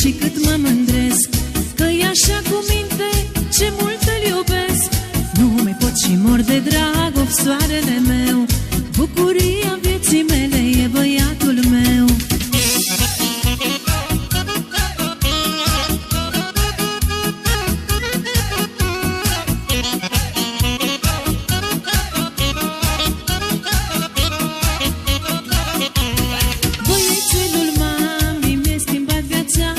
și cât mă mândresc, că-i așa cu minte, ce mult îl iubesc. Nu mai pot și mor de dragoste, soarele meu. Bucuria vieții mele e băiatul meu. Băiețelul mami mi-a schimbat viața,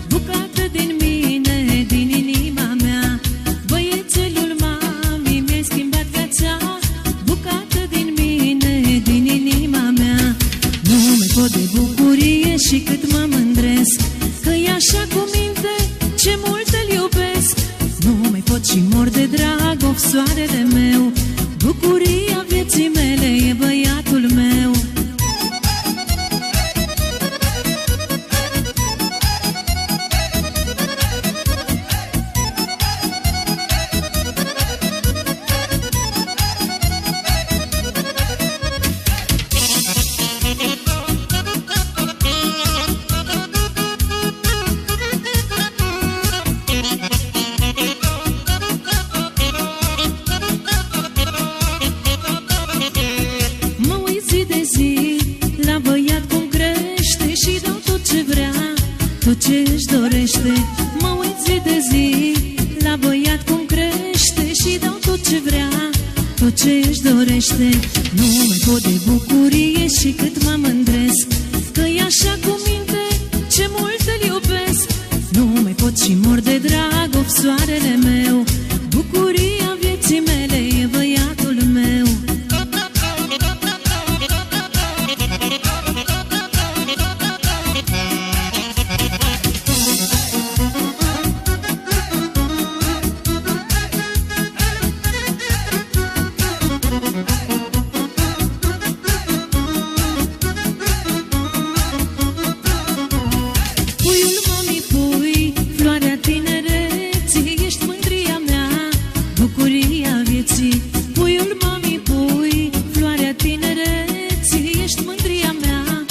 bucată din mine, din inima mea. Băiețelul mami mi-a schimbat viața, bucată din mine, din inima mea. Nu mai pot de bucurie și cât mă mândresc, că-i așa cu minte, ce mult îl iubesc. Nu mai pot și mor de dragoste, soarele meu. Bucuria vieții mele e băiatul meu. La băiat cum crește și dau tot ce vrea, tot ce își dorește. Mă uit zi de zi la băiat cum crește și dau tot ce vrea, tot ce își dorește. Nu mai pot de bucurie și cât mă mândresc, că-i așa cu minte, ce mult îl iubesc. Nu mai pot și mor de dragoste, soarele meu. Bucuria vieții mele e băiatul meu. Puiul mami, pui, floarea tinereții, ești mândria mea, bucuria vieții. Puiul mami, pui, floarea tinereții, ești mândria mea,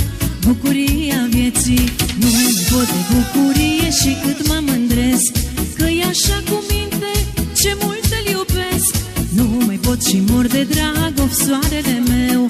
bucuria vieții. Nu mai pot de bucurie și cât mă mândresc, că-i așa cu minte, ce mult îl iubesc. Nu mai pot și mor de dragoste, soarele meu.